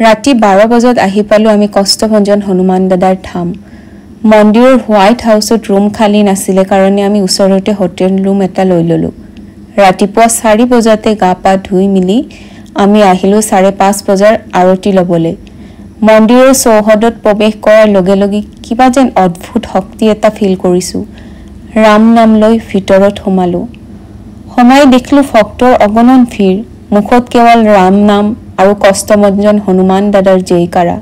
ৰাতি 12 বজাত আহি পালো আমি কষ্টভঞ্জন হনুমান দাদাৰ ধাম মন্দিৰৰ হোৱাইট হাউছত ৰুম খালী নাছিলে কাৰণে আমি ওচৰতে হোটেল ৰুম এটা লৈ ললো ৰাতিপুৱা 4 বজাতে গা পা ধুই মিলি আমি আহিলো 5:30 বজাৰ আৰতি লবলৈ মন্দিৰৰ চৌহদত প্ৰৱেশ কৰাৰ লগে লগে কিবা যেন অদ্ভুত শক্তি এটা ফিল কৰিছো ৰাম নাম লৈ ভিতৰত সোমালো সময় দেখলো ভক্তৰ অগণন ভিৰ মুখত কেৱল ৰাম নাম আৰু কষ্টভঞ্জন হনুমান দাদাৰ জয়কাৰা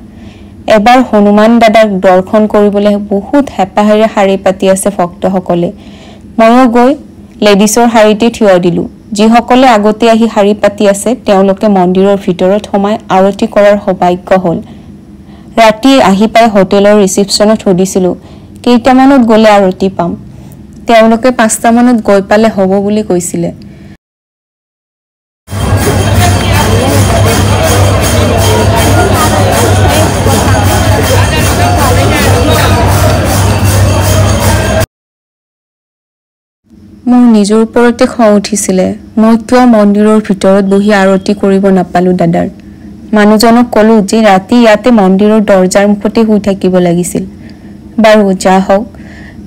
এবাৰ হনুমান দাদাক দৰ্শন কৰিবলৈ বহুত হেপাহেৰে শাৰী পাতি আছে ভক্তসকলে ময়ো গৈ লেডিছৰ শাৰীতে থিয় দিলো যিসকলে আগতে আহি শাৰী পাতি আছে তেওঁলোকে মন্দিৰৰ ভিতৰত সোমাই আৰতি কৰাৰ সৌভাগ্য হ'ল ৰাতি আহি পাই হোটেলৰ ৰিসেপশ্যনত সুধিছিলো কেইটামানত গলে আৰতি পাম তেওঁলোকে 5টা মানত গৈ পালে হ'ব বুলি কৈছিলে মোৰ নিজৰ ওপৰতে খং উঠিছিলে মই কিয় মন্দিৰৰ ভিতৰত বহি আৰতি কৰিব নাপালো দাদাৰ মানুহজনক ক'লো যে ৰাতি ইয়াতে মন্দিৰৰ দৰজাৰ মুখতে শুই থাকিব লাগিছিল বাৰু যা হওক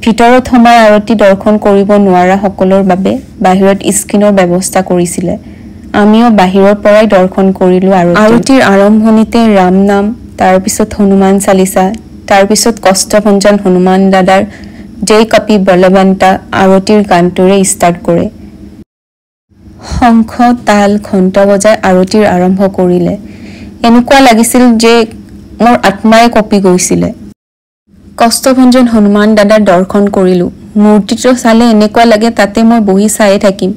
ভিতৰত সোমাই আৰতি দৰ্শন কৰিব নোৱাৰা সকলৰ বাবে বাহিৰত স্ক্ৰীনৰ ব্যৱস্থা কৰিছিলে আমিও বাহিৰৰ পৰাই দৰ্শন কৰিলো আৰু আৰতিৰ আৰম্ভণিতে ৰাম নাম তাৰ পিছত হনুমান চালিসা তাৰ পিছত কষ্টভঞ্জন হনুমান দাদাৰ জয় কপি বলবন্তা আৰতিৰ গানটোৰে ষ্টাৰ্ট কৰে শংখ তাল ঘণ্টা বজাই আৰতিৰ আৰম্ভ কৰিলে এনেকুৱা লাগিছিল যে মোৰ আত্মাই কপি গৈছিলে কষ্টভঞ্জন হনুমান দাদাৰ দৰ্শন কৰিলো মূৰ্তিটো চালে এনেকুৱা লাগে তাতে মই বহি চাই থাকিম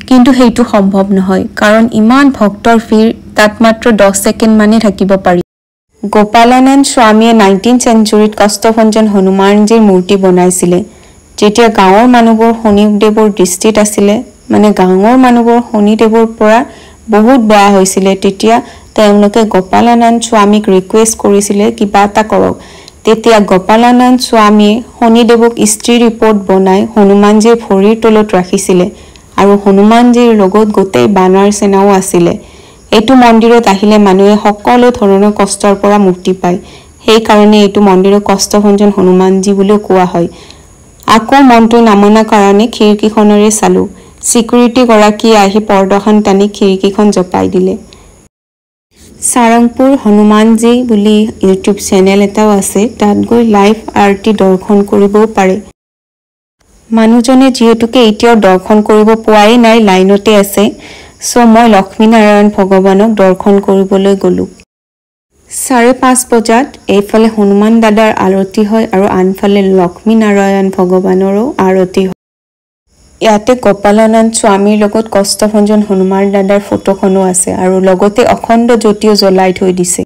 কিন্তু সেইটো সম্ভৱ নহয় কাৰণ ইমান ভক্তৰ ভিৰ তাত মাত্ৰ 10 সেকেন্ড মানে থাকিব পাৰি গোপালানন্দ স্বামীয়ে 19th centuryত কষ্টভঞ্জন হনুমানজীৰ মূৰ্তি বনাইছিলে যেতিয়া গাঁৱৰ মানুহবোৰ শনিদেৱৰ দৃষ্টিত আছিলে মানে গাঁৱৰ মানুহবোৰ শনিদেৱৰ পৰা বহুত বেয়া হৈছিলে তেতিয়া তেওঁলোকে গোপালানন্দ স্বামীক ৰিকুৱেষ্ট কৰিছিলে কিবা এটা কৰক তেতিয়া গোপালানন্দ স্বামীয়ে শনিদেৱক ষ্ট্ৰী ৰিপৰ্ট বনাই হনুমানজীৰ ভৰিৰ তলত ৰাখিছিলে আৰু হনুমানজীৰ লগত গোটেই বানাৰ সেনাও আছিলে এইটো মন্দিৰত আহিলে মানুহে সকলো ধৰণৰ কষ্টৰ পৰা মুক্তি পায় সেই কাৰণে এইটো মন্দিৰক কষ্টভঞ্জন হনুমানজী বুলি কোৱা হয় আকৌ মনটো নামনা কাৰণে খিৰিকীখনৰে চালো সিকিউৰিটি গৰাকী আহি পৰ্দাখন টানি খিৰিকীখন জপাই দিলে সাৰংপুৰ হনুমানজী বুলি ইউটিউব চেনেল এটাও আছে তাত গৈ লাইভ আৰতি দৰ্শন কৰিবও পাৰে মানুহজনে যিহেতুকে এতিয়াও দৰ্শন কৰিব পোৱাই নাই লাইনতে আছে সো মই লক্ষ্মী নাৰায়ণ ভগৱানক দৰ্শন কৰিবলৈ গলো 5:30 বজাত এইফালে হনুমান দাদাৰ আৰতি হয় আৰু আনফালে লক্ষ্মী নাৰায়ণ ভগৱানৰো আৰতি হয় ইয়াতে গোপালানন্দ স্বামীৰ লগত কষ্টভঞ্জন হনুমান দাদাৰ ফটোখনো আছে আৰু লগতে অখণ্ড জ্যোতিও জ্বলাই থৈ দিছে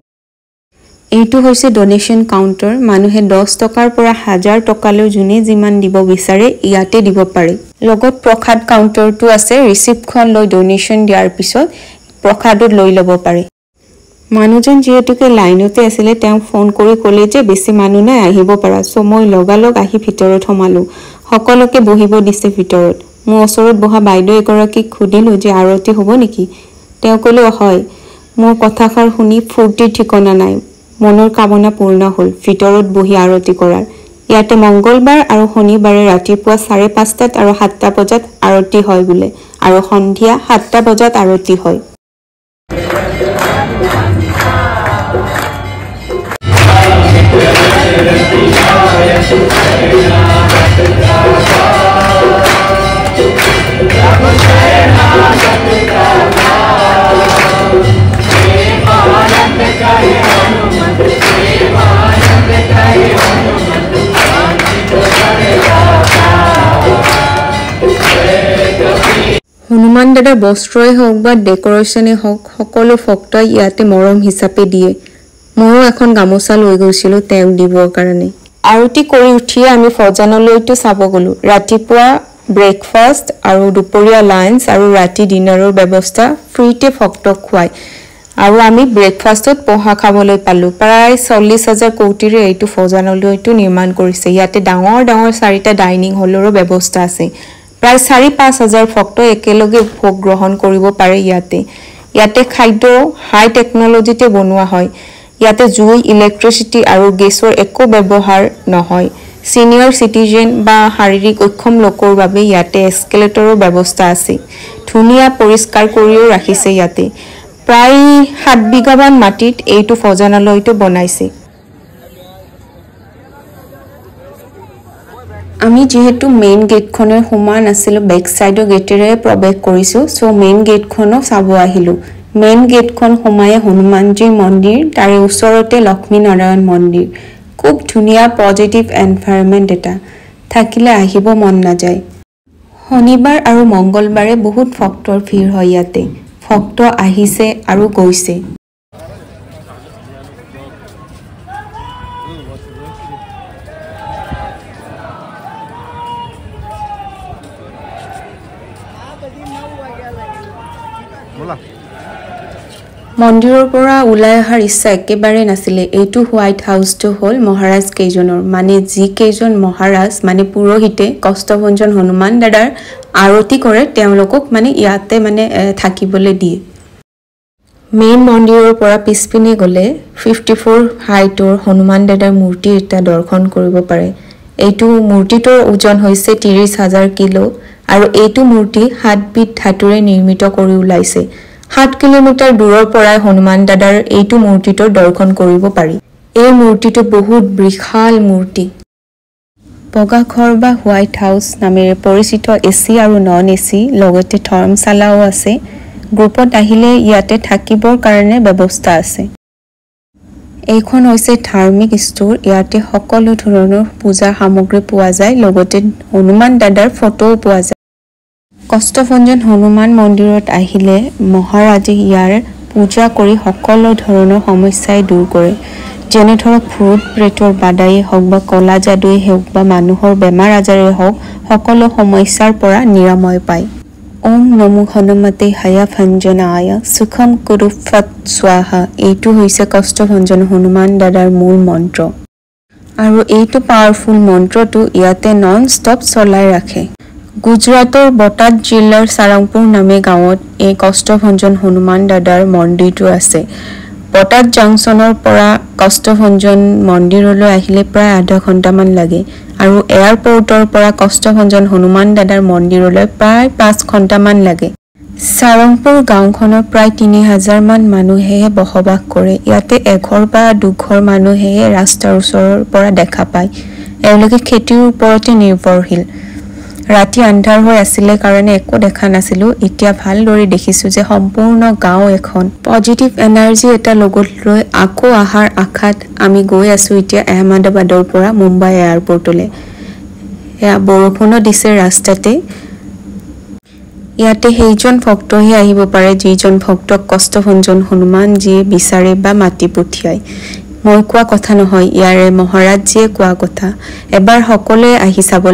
এইটো হৈছে ডোনেশ্যন কাউণ্টাৰ মানুহে 10 টকাৰ পৰা 1000 টকালৈ যোনে যিমান দিব বিচাৰে ইয়াতে দিব পাৰে লগত প্ৰসাদ কাউণ্টাৰটো আছে ৰিসিপ্টখন লৈ ডোনেশ্যন দিয়াৰ পিছত প্ৰসাদত লৈ ল'ব পাৰে মানুহজন যেহেতুকে লাইনতে আছিল তেওঁ ফোন কৰি ক'লে যে বেছি মানুহ নাই আহিব পাৰা সো মই লগালগ আহি ভিতৰত সোমালো সকলোকে বহিব দিছে ভিতৰত মোৰ ওচৰত বহা বাইদেউ এগৰাকীক খুদিলো যে আৰতি হ'ব নেকি তেওঁ ক'লে হয় মোৰ কথাষাৰ শুনি ফুৰ্তিৰ ঠিকনা নাই মনৰ কামনা পূৰ্ণ হ'ল ভিতৰত বহি আৰতি কৰাৰ ইয়াতে মঙ্গলবাৰ আৰু শনিবাৰে ৰাতিপুৱা 5:30 আৰু 7টা বজাত আৰতি হয় বোলে আৰু সন্ধিয়া 7টা বজাত আৰতি হয় হনুমান দাদাৰ বস্ত্ৰই হওক বা ডেকোৰেশ্যনে হওক সকলো ভক্তই ইয়াতে মৰম হিচাপে দিয়ে ময়ো এখন গামোচা লৈ গৈছিলো তেওঁক দিবৰ কাৰণে আৰতি কৰি উঠিয়ে আমি ফজানলৈটো চাব গলো ৰাতিপুৱা ব্ৰেকফাষ্ট আৰু দুপৰীয়া লাঞ্চ আৰু ৰাতি ডিনাৰৰ ব্যৱস্থা ফ্ৰীতে ভক্তক খুৱায় আৰু আমি ব্ৰেকফাষ্টত পোহা খাবলৈ পালো প্ৰায় 40,000 কোটিৰে এইটো ফজানলৈটো নিৰ্মাণ কৰিছে ইয়াতে ডাঙৰ ডাঙৰ 4টা ডাইনিং হলৰো ব্যৱস্থা আছে প্ৰায় 4-5,000 ভক্ত একেলগে ভোগ গ্ৰহণ কৰিব পাৰে ইয়াতে খাদ্য হাই টেকনলজিতে বনোৱা হয় ইয়াতে জুই ইলেক্ট্ৰিচিটি আৰু গেছৰ একো ব্যৱহাৰ নহয় সিনিয়ৰ সিটিজেন বা শাৰীৰিক অক্ষম লোকৰ বাবে ইয়াতে এস্কেলেটৰৰ ব্যৱস্থা আছে ধুনীয়া পৰিষ্কাৰ কৰিও ৰাখিছে ইয়াতে প্ৰায় 7 বিঘামান মাটিত এইটো ফজনালয়টো বনাইছে আমি যেহেতু মেইন গেটখনৰ সমান আছিল বেক সাইডৰ গেটেৰে প্ৰৱেশ কৰিছো সো মেইন গেটখনো চাব আহিলো মেইন গেটখন সোমায়ে হনুমানজী মন্দিৰ তাৰে ওচৰতে লক্ষ্মী নাৰায়ণ মন্দিৰ খুব ধুনীয়া পজিটিভ এনভায়ৰনমেন্ট এটা থাকিলে আহিব মন নাযায় শনিবাৰ আৰু মঙ্গলবাৰে বহুত ভক্তৰ ভিৰ হয় ইয়াতে ভক্ত আহিছে আৰু গৈছে মন্দিৰৰ পৰা ওলাই অহাৰ ইচ্ছা একেবাৰে নাছিলে এইটো হোৱাইট হাউচটো হ'ল মহাৰাজ কেইজনৰ মানে যি কেইজন মহাৰাজ মানে পুৰোহিতে কষ্টভঞ্জন হনুমান দাদাৰ আৰতি কৰে তেওঁলোকক মানে ইয়াতে মানে থাকিবলৈ দিয়ে মেইন মন্দিৰৰ পৰা পিছপিনে গলে 54 হাইটৰ হনুমান দাদাৰ মূৰ্তি এটা দৰ্শন কৰিব পাৰে এইটো মূৰ্তিটোৰ ওজন হৈছে 30,000 কিলো আৰু এইটো মূৰ্তি 7 বিধ ধাতুৰে নিৰ্মিত কৰি উলাইছে 7 কিলোমিটাৰ দূৰৰ পৰা হনুমান দাদাৰ এইটো মূৰ্তিটোৰ দৰ্শন কৰিব পাৰি এই মূৰ্তিটো বহুত বিশাল মূৰ্তি বগা ঘৰ বা হোৱাইট হাউচ নামেৰে পৰিচিত এসি আৰু নন এসি লগতে ধৰ্মশালাও আছে গ্ৰুপত আহিলে ইয়াতে থাকিবৰ কাৰণে ব্যৱস্থা আছে এইখন হৈছে ধাৰ্মিক ষ্ট'ৰ ইয়াতে সকলো ধৰণৰ পূজা সামগ্ৰী পোৱা যায় লগতে হনুমান দাদাৰ ফটোও পোৱা যায় কষ্টভঞ্জন হনুমান মন্দিৰত আহিলে মহাৰাজে ইয়াৰ পূজা কৰি সকলো ধৰণৰ সমস্যাই দূৰ কৰে যেনে ধৰক ভূত প্ৰেতৰ বাধাই হওক বা কলা যাদুই হওক বা মানুহৰ বেমাৰ আজাৰে হওক সকলো সমস্যাৰ পৰা নিৰাময় পায় ওম নমো হনুমতে হায়াভঞ্জনায় সুখম কুৰু ফট স্বাহা এইটো হৈছে কষ্টভঞ্জন হনুমান দাদাৰ মূল মন্ত্ৰ আৰু এইটো পাৱাৰফুল মন্ত্ৰটো ইয়াতে নন ষ্টপ চলাই ৰাখে গুজৰাটৰ বটাদ জিলাৰ সাৰংপুৰ নামে গাঁৱত এই কষ্টভঞ্জন হনুমান দাদাৰ মন্দিৰটো আছে বটাদ জংচনৰ পৰা কষ্টভঞ্জন মন্দিৰলৈ আহিলে প্ৰায় আধা ঘণ্টামান লাগে আৰু এয়াৰপোৰ্টৰ পৰা কষ্টভঞ্জন হনুমান দাদাৰ মন্দিৰলৈ প্ৰায় 5 ঘণ্টামান লাগে সাৰংপুৰ গাঁওখনৰ প্ৰায় 3000 মান মানুহে বসবাস কৰে ইয়াতে এঘৰ বা দুঘৰ মানুহে ৰাস্তাৰ ওচৰৰ পৰা দেখা পায় এওঁলোকে খেতিৰ ওপৰতে নিৰ্ভৰশীল ৰাতি আন্ধাৰ হৈ আছিল কাৰণে একো দেখা নাছিলো এতিয়া ভালদৰে দেখিছো যে সম্পূৰ্ণ গাঁও এখন পজিটিভ এনাৰ্জি এটা লগত লৈ আকৌ আহাৰ আখাত আমি গৈ আছো এতিয়া আহমেদাবাদৰ পৰা মুম্বাই এয়াৰপোৰ্টলৈ এয়া বৰষুণো দিছে ৰাস্তাতে ইয়াতে সেইজন ভক্তহে আহিব পাৰে যিজন ভক্তক কষ্টভঞ্জন হনুমানজীয়ে বিচাৰে বা মাতি পঠিয়ায় মই কোৱা কথা নহয় ইয়াৰে মহাৰাজজীয়ে কোৱা কথা এবাৰ সকলোৱে আহি চাব